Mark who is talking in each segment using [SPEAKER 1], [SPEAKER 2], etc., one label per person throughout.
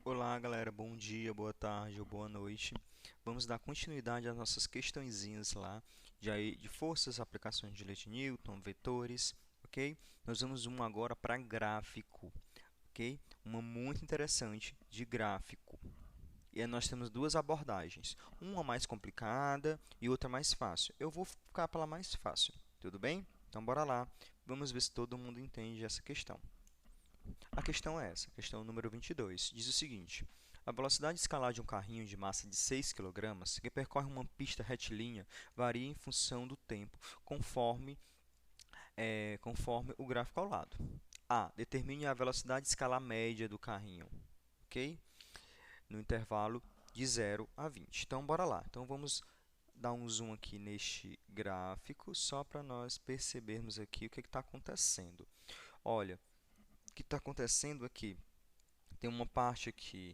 [SPEAKER 1] Olá, galera. Bom dia, boa tarde ou boa noite. Vamos dar continuidade às nossas questõezinhas lá de forças, aplicações de leite Newton, vetores, ok? Nós vamos uma agora para gráfico, ok? Uma muito interessante de gráfico. E aí nós temos duas abordagens, uma mais complicada e outra mais fácil. Eu vou ficar pela mais fácil, tudo bem? Então, bora lá. Vamos ver se todo mundo entende essa questão. A questão é essa, a questão número 22, diz o seguinte: a velocidade escalar de um carrinho de massa de 6 kg que percorre uma pista retilínea varia em função do tempo, conforme o gráfico ao lado. A. Determine a velocidade escalar média do carrinho, ok? No intervalo de 0 a 20. Então, bora lá. Então, vamos dar um zoom aqui neste gráfico, só para nós percebermos aqui o que está acontecendo. Olha, o que está acontecendo aqui? Tem uma parte aqui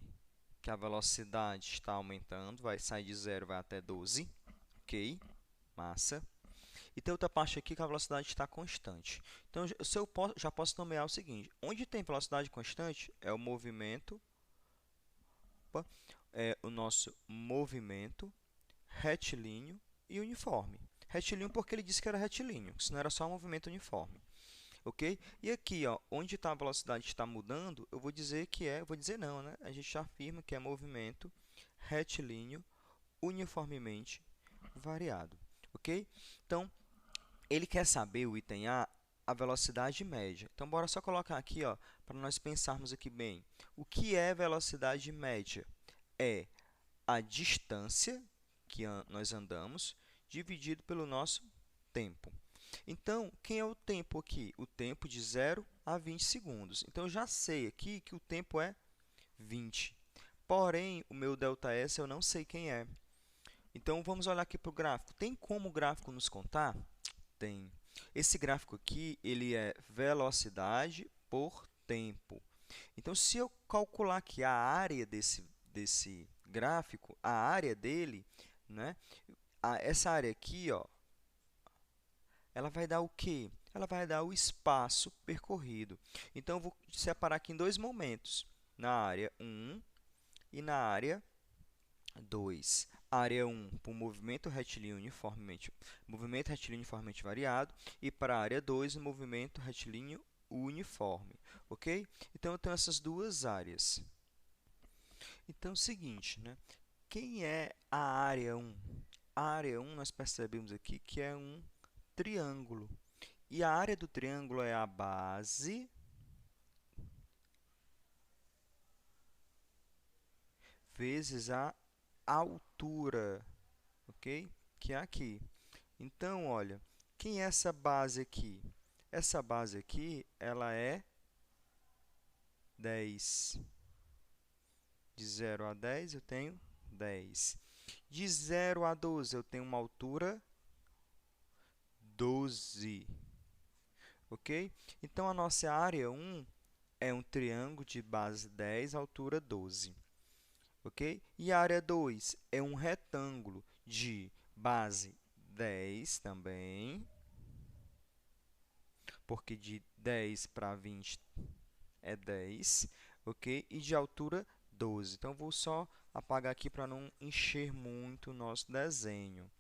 [SPEAKER 1] que a velocidade está aumentando, vai sair de 0 vai até 12, ok? Massa. E tem outra parte aqui que a velocidade está constante. Então, já posso nomear o seguinte: onde tem velocidade constante é o movimento, opa, é o nosso movimento retilíneo e uniforme. Retilíneo porque ele disse que era retilíneo, senão era só um movimento uniforme. Ok? E aqui, ó, onde está a velocidade está mudando, eu vou dizer que é, vou dizer não, né? A gente já afirma que é movimento retilíneo uniformemente variado. Ok? Então, ele quer saber, o item A velocidade média. Então, bora só colocar aqui, ó, para nós pensarmos aqui bem. O que é velocidade média? É a distância que nós andamos dividido pelo nosso tempo. Então, quem é o tempo aqui? O tempo de 0 a 20 segundos. Então, eu já sei aqui que o tempo é 20. Porém, o meu ΔS eu não sei quem é. Então, vamos olhar aqui para o gráfico. Tem como o gráfico nos contar? Tem. Esse gráfico aqui, ele é velocidade por tempo. Então, se eu calcular aqui a área desse gráfico, a área dele, né? Essa área aqui, ó, ela vai dar o quê? Ela vai dar o espaço percorrido. Então, eu vou separar aqui em dois momentos, na área 1 e na área 2. Área 1 para o movimento retilíneo uniformemente variado, e para a área 2, o movimento retilíneo uniforme. Ok? Então, eu tenho essas duas áreas. Então, é o seguinte, né? Quem é a área 1? A área 1, nós percebemos aqui que é um triângulo. E a área do triângulo é a base vezes a altura, ok? Que é aqui. Então, olha, quem é essa base aqui? Essa base aqui, ela é 10. De 0 a 10, eu tenho 10. De 0 a 12, eu tenho uma altura 12. Ok? Então, a nossa área 1 é um triângulo de base 10, altura 12. Ok? E a área 2 é um retângulo de base 10 também, porque de 10 para 20 é 10, ok? E de altura 12. Então, vou só apagar aqui para não encher muito o nosso desenho.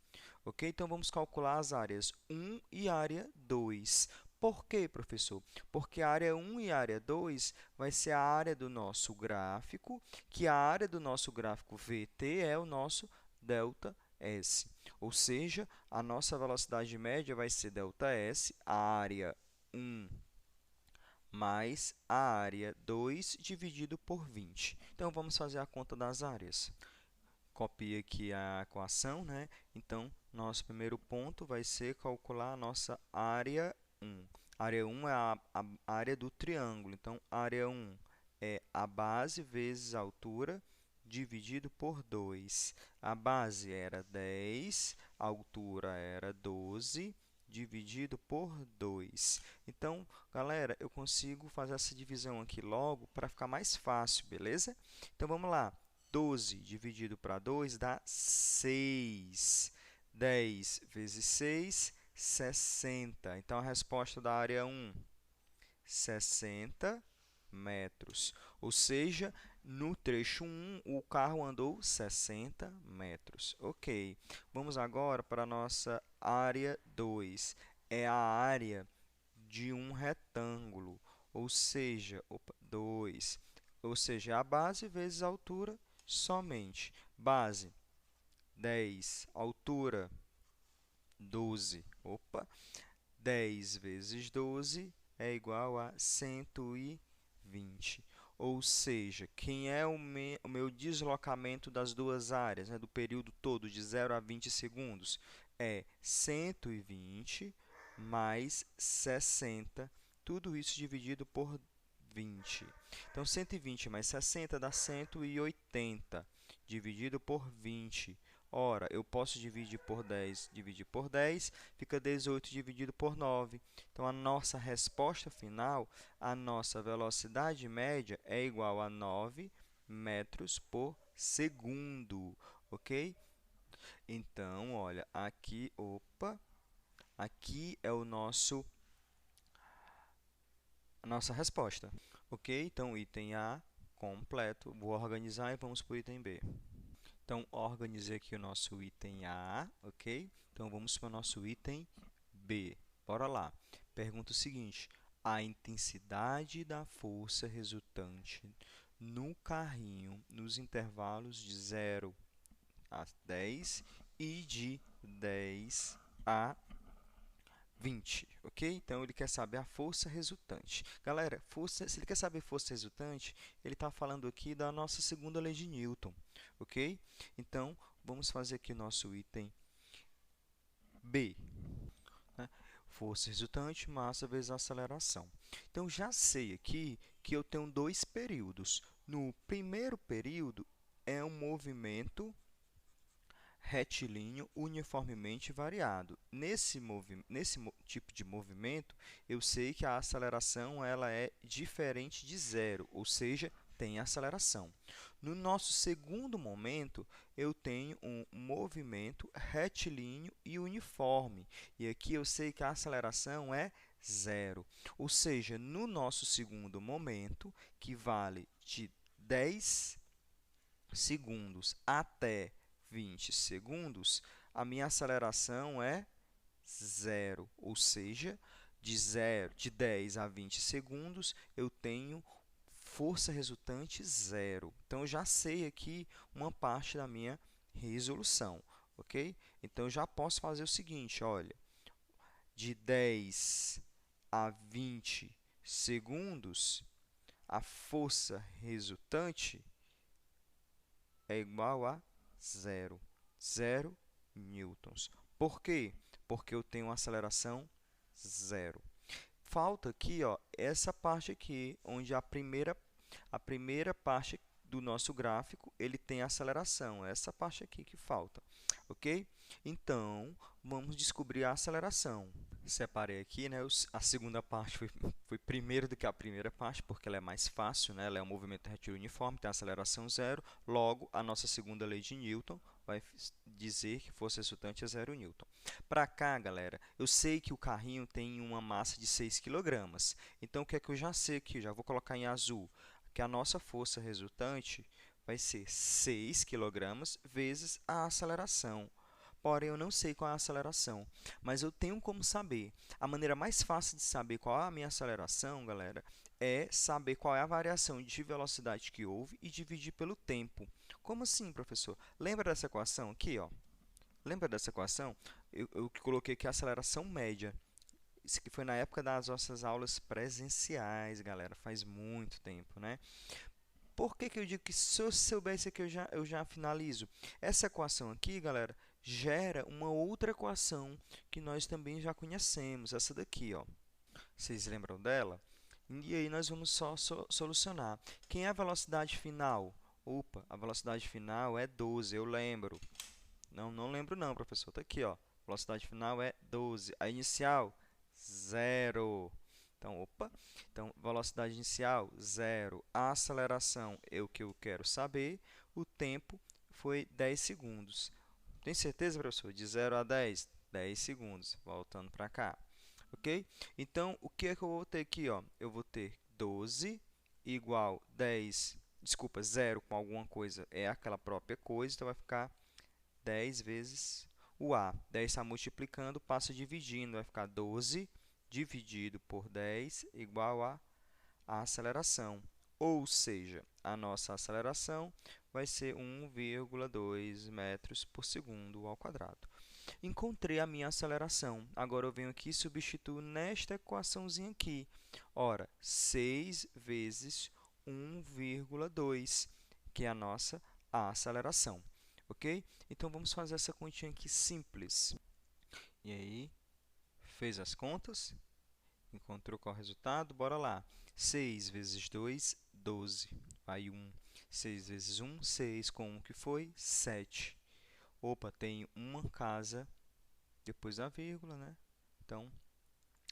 [SPEAKER 1] Ok? Então, vamos calcular as áreas 1 e área 2. Por quê, professor? Porque a área 1 e a área 2 vai ser a área do nosso gráfico, que a área do nosso gráfico VT é o nosso ΔS. Ou seja, a nossa velocidade média vai ser ΔS, a área 1 mais a área 2 dividido por 20. Então, vamos fazer a conta das áreas. Copie aqui a equação, né? Então, nosso primeiro ponto vai ser calcular a nossa área 1. Área 1 é a área do triângulo. Então, área 1 é a base vezes a altura dividido por 2. A base era 10, a altura era 12, dividido por 2. Então, galera, eu consigo fazer essa divisão aqui logo para ficar mais fácil, beleza? Então, vamos lá. 12 dividido para 2 dá 6. 10 vezes 6, 60. Então, a resposta da área 1, 60 metros. Ou seja, No trecho 1, o carro andou 60 metros. Ok. Vamos agora para a nossa área 2. É a área de um retângulo, ou seja, 2. Ou seja, a base vezes a altura somente. Base, 10. Altura, 12. 10 vezes 12 é igual a 120. Ou seja, quem é o meu deslocamento das duas áreas, né, do período todo, de 0 a 20 segundos? É 120 mais 60, tudo isso dividido por 20. Então, 120 mais 60 dá 180, dividido por 20. Ora, eu posso dividir por 10, fica 18 dividido por 9. Então, a nossa resposta final, a nossa velocidade média é igual a 9 metros por segundo, ok? Então, olha, aqui, aqui é a nossa resposta, ok? Então, item A completo. Vou organizar e vamos para o item B. Então, organizei aqui o nosso item A, ok? Então, vamos para o nosso item B. Bora lá. Pergunta o seguinte: a intensidade da força resultante no carrinho nos intervalos de 0 a 10 e de 10 a 20, ok? Então, ele quer saber a força resultante. Galera, se ele quer saber força resultante, ele está falando aqui da nossa segunda lei de Newton, ok? Então, vamos fazer aqui o nosso item B, né? Força resultante, massa vezes aceleração. Então, já sei aqui que eu tenho dois períodos. No primeiro período, é um movimento retilíneo uniformemente variado. Nesse tipo de movimento, eu sei que a aceleração ela é diferente de zero, ou seja, tem aceleração. No nosso segundo momento, eu tenho um movimento retilíneo e uniforme. E aqui eu sei que a aceleração é zero. Ou seja, no nosso segundo momento, que vale de 10 segundos até 20 segundos, a minha aceleração é zero, ou seja, de 10 a 20 segundos, eu tenho força resultante zero. Então, eu já sei aqui uma parte da minha resolução, ok? Então, eu já posso fazer o seguinte, olha, de 10 a 20 segundos, a força resultante é igual a zero. Zero newtons. Por quê? Porque eu tenho uma aceleração zero. Falta aqui, ó, essa parte aqui, onde a primeira parte do nosso gráfico, ele tem aceleração. Essa parte aqui que falta, ok? Então, vamos descobrir a aceleração. Separei aqui, né? A segunda parte foi primeiro do que a primeira parte, porque ela é mais fácil, né? Ela é um movimento retilíneo uniforme, tem aceleração zero. Logo, a nossa segunda lei de Newton vai dizer que força resultante é 0 newton. Para cá, galera, eu sei que o carrinho tem uma massa de 6 kg. Então, o que é que eu já sei aqui? Já vou colocar em azul. Que a nossa força resultante vai ser 6 kg vezes a aceleração. Porém, eu não sei qual é a aceleração, mas eu tenho como saber. A maneira mais fácil de saber qual é a minha aceleração, galera, é saber qual é a variação de velocidade que houve e dividir pelo tempo. Como assim, professor? Lembra dessa equação aqui, ó? Lembra dessa equação? Eu coloquei aqui a aceleração média. Isso que foi na época das nossas aulas presenciais, galera. Faz muito tempo, né? Por que que eu digo que se eu soubesse aqui eu já finalizo? Essa equação aqui, galera, gera uma outra equação que nós também já conhecemos. Essa daqui, ó. Vocês lembram dela? E aí nós vamos só solucionar. Quem é a velocidade final? Opa, a velocidade final é 12, eu lembro. Não lembro não, professor. Está aqui, ó. Velocidade final é 12. A inicial, 0. Então, Então, velocidade inicial, 0. A aceleração é o que eu quero saber. O tempo foi 10 segundos. Tem certeza, professor? De 0 a 10? 10 segundos. Voltando para cá. Ok? Então, o que é que eu vou ter aqui, ó? Eu vou ter 12 igual 10 desculpa, 0 com alguma coisa é aquela própria coisa, então vai ficar 10 vezes o A. 10 está multiplicando, passa dividindo, vai ficar 12 dividido por 10 igual a aceleração. Ou seja, a nossa aceleração vai ser 1,2 metros por segundo ao quadrado. Encontrei a minha aceleração. Agora eu venho aqui e substituo nesta equaçãozinha aqui. Ora, 6 vezes 1,2, que é a nossa aceleração. Ok? Então, vamos fazer essa continha aqui simples. E aí, fez as contas, encontrou qual é o resultado? Bora lá. 6 vezes 2, 12. Vai 1. 6 vezes 1, 6. Com 1 que foi? 7. Opa, tem uma casa depois da vírgula, né? Então,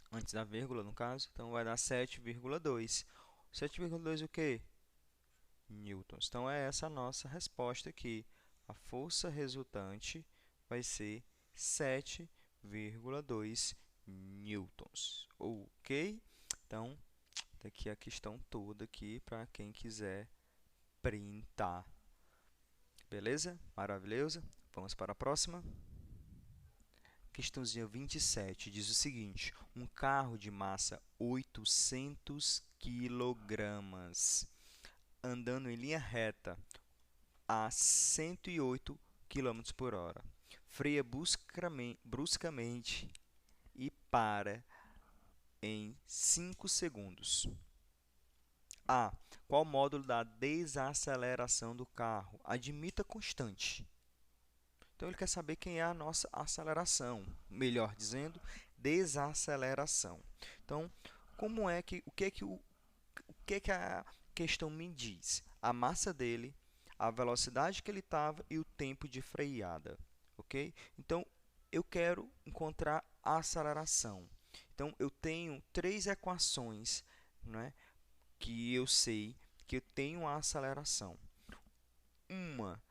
[SPEAKER 1] antes da vírgula, no caso. Então, vai dar 7,2. 7,2 o quê? Newtons. Então, é essa a nossa resposta aqui. A força resultante vai ser 7,2 newtons. Ok? Então, tá aqui a questão toda aqui para quem quiser printar. Beleza? Maravilhoso? Vamos para a próxima. Questãozinha 27 diz o seguinte: um carro de massa 800 kg andando em linha reta a 108 km por hora. Freia bruscamente e para em 5 segundos. A. Qual o módulo da desaceleração do carro? Admita constante. Então, ele quer saber quem é a nossa aceleração, melhor dizendo, desaceleração. Então, o que é que a questão me diz? A massa dele, a velocidade que ele estava e o tempo de freada, ok? Então, eu quero encontrar a aceleração. Então, eu tenho três equações, né, que eu sei que eu tenho a aceleração. Uma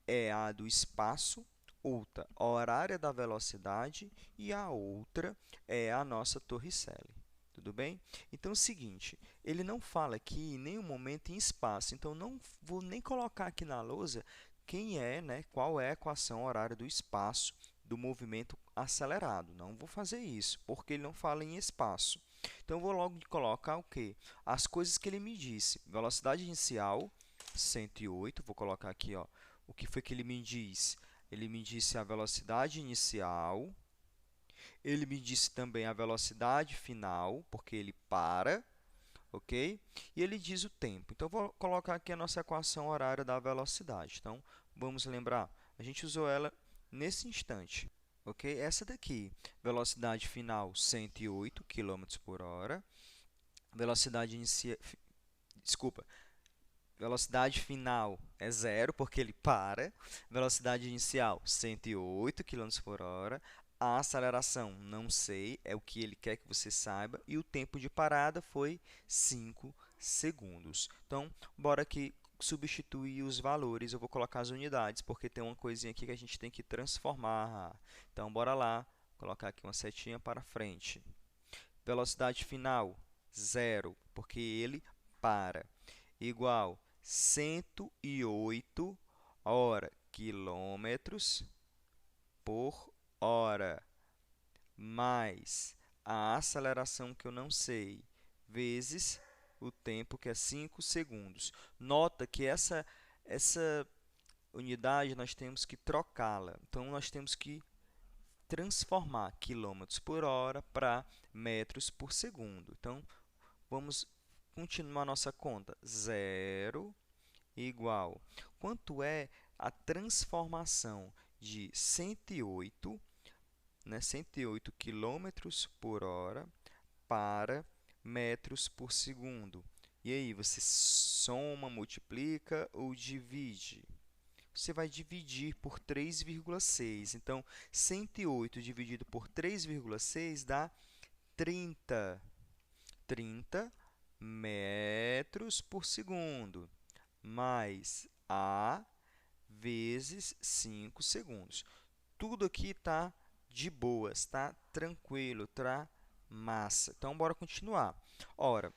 [SPEAKER 1] é a do espaço, outra a horária da velocidade e a outra é a nossa Torricelli. Tudo bem? Então, é o seguinte, ele não fala aqui em nenhum momento em espaço, então não vou nem colocar aqui na lousa qual é a equação horária do espaço do movimento acelerado. Não vou fazer isso, porque ele não fala em espaço. Então, eu vou logo colocar o quê? As coisas que ele me disse. Velocidade inicial, 108. Vou colocar aqui, ó, o que foi que ele me diz? Ele me disse a velocidade inicial. Ele me disse também a velocidade final, porque ele para, ok? E ele diz o tempo. Então, vou colocar aqui a nossa equação horária da velocidade. Então, vamos lembrar, a gente usou ela nesse instante, ok? Essa daqui, velocidade final 108 km por hora, velocidade inicial, desculpa, velocidade final é 0, porque ele para. Velocidade inicial, 108 km por hora. A aceleração, não sei, é o que ele quer que você saiba. E o tempo de parada foi 5 segundos. Então, bora aqui substituir os valores. Eu vou colocar as unidades, porque tem uma coisinha aqui que a gente tem que transformar. Então, bora lá. Colocar aqui uma setinha para frente. Velocidade final, 0, porque ele para. Igual 108 quilômetros por hora, mais a aceleração que eu não sei, vezes o tempo, que é 5 segundos. Nota que essa unidade nós temos que trocá-la. Então, nós temos que transformar quilômetros por hora para metros por segundo. Então, vamos continuar nossa conta. 0 igual. Quanto é a transformação de 108, 108 quilômetros por hora para metros por segundo? E aí, você soma, multiplica ou divide? Você vai dividir por 3,6. Então, 108 dividido por 3,6 dá 30. 30 metros por segundo, mais A vezes 5 segundos. Tudo aqui está de boas, está tranquilo, está massa. Então, bora continuar. Ora,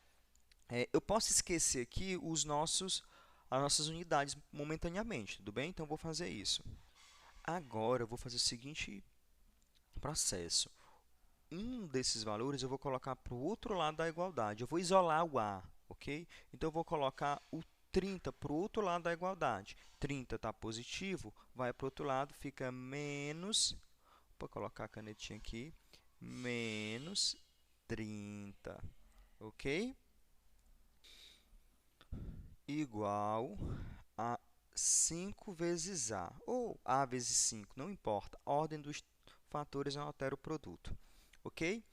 [SPEAKER 1] Eu posso esquecer aqui as nossas unidades momentaneamente, tudo bem? Então, eu vou fazer isso. Agora, eu vou fazer o seguinte processo. Um desses valores eu vou colocar para o outro lado da igualdade. Eu vou isolar o A, ok? Então, eu vou colocar o 30 para o outro lado da igualdade. 30 está positivo, vai para o outro lado, fica menos... Vou colocar a canetinha aqui. Menos 30, ok? Igual a 5 vezes A, ou A vezes 5, não importa. A ordem dos fatores não altera o produto, ok?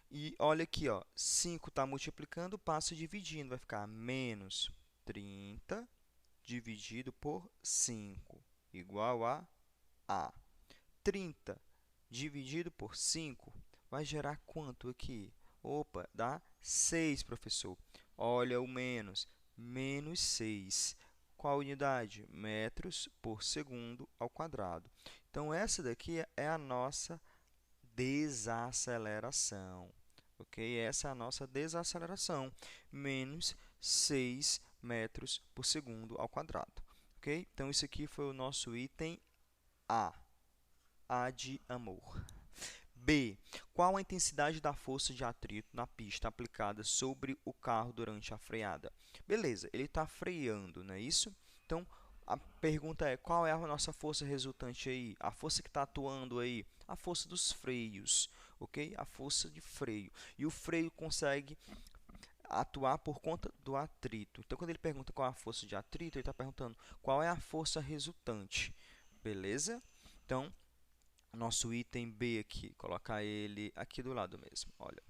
[SPEAKER 1] E olha aqui, ó, 5 está multiplicando, passa dividindo, vai ficar menos 30 dividido por 5, igual a A. 30 dividido por 5 vai gerar quanto aqui? Opa, dá 6, professor. Olha o menos, menos 6. Qual unidade? Metros por segundo ao quadrado. Então, essa daqui é a nossa desaceleração. Ok? Essa é a nossa desaceleração. Menos 6 metros por segundo ao quadrado. Ok? Então, isso aqui foi o nosso item A. A de amor. B. Qual a intensidade da força de atrito na pista aplicada sobre o carro durante a freada? Beleza, ele está freando, não é isso? Então, a pergunta é, qual é a nossa força resultante aí? A força que está atuando aí? A força dos freios, ok? A força de freio. E o freio consegue atuar por conta do atrito. Então, quando ele pergunta qual é a força de atrito, ele está perguntando qual é a força resultante. Beleza? Então, nosso item B aqui, colocar ele aqui do lado mesmo, olha.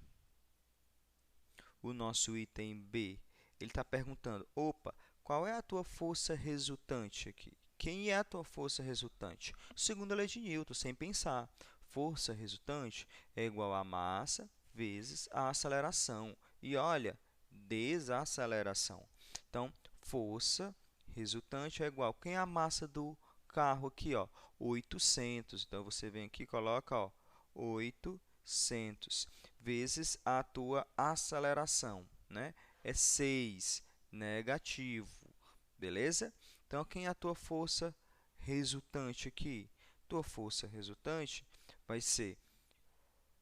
[SPEAKER 1] O nosso item B, ele está perguntando, opa, qual é a tua força resultante aqui? Quem é a tua força resultante? Segundo a lei de Newton, sem pensar. Força resultante é igual a massa vezes a aceleração. E olha, desaceleração. Então, força resultante é igual. Quem é a massa do carro aqui, ó? 800. Então, você vem aqui e coloca, ó, 800 vezes a tua aceleração, né? É 6, negativo, beleza? Então, quem é a tua força resultante aqui? Tua força resultante vai ser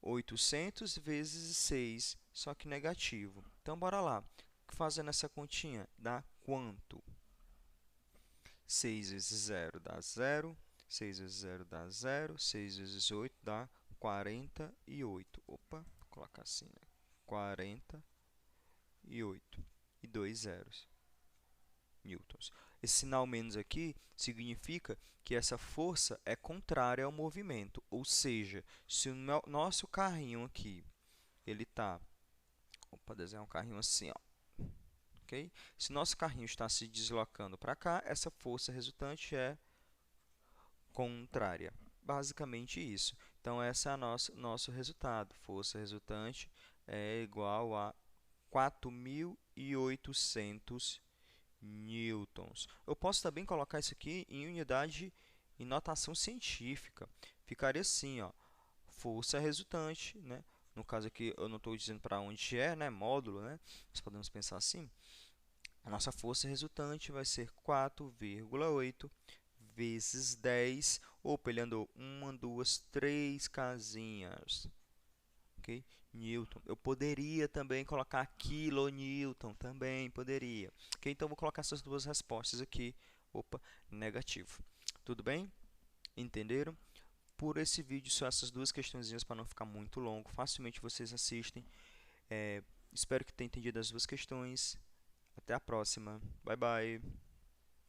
[SPEAKER 1] 800 vezes 6, só que negativo. Então, bora lá. Fazendo essa continha, dá quanto? 6 vezes 0 dá 0. 6 vezes 0 dá 0. 6 vezes 8 dá 48. Opa, vou colocar assim, né? 48. E 2 zeros. Newtons. Esse sinal menos aqui significa que essa força é contrária ao movimento. Ou seja, se o nosso carrinho aqui, ele está... Opa, desenhar um carrinho assim, ó. Okay? Se nosso carrinho está se deslocando para cá, essa força resultante é contrária. Basicamente isso. Então, esse é o nosso resultado. Força resultante é igual a 4.800 newtons. Eu posso também colocar isso aqui em unidade, em notação científica. Ficaria assim, ó, força resultante, né? No caso aqui, eu não estou dizendo para onde é, né? Módulo, né? Nós podemos pensar assim. A nossa força resultante vai ser 4,8 vezes 10. Opa, ele andou 1, 2, 3 casinhas. Ok? Newton. Eu poderia também colocar quilonewton. Também poderia. Ok? Então, vou colocar essas duas respostas aqui. Opa, negativo. Tudo bem? Entenderam? Por esse vídeo, só essas duas questõezinhas para não ficar muito longo. Facilmente vocês assistem. Espero que tenham entendido as duas questões. Até a próxima. Bye, bye.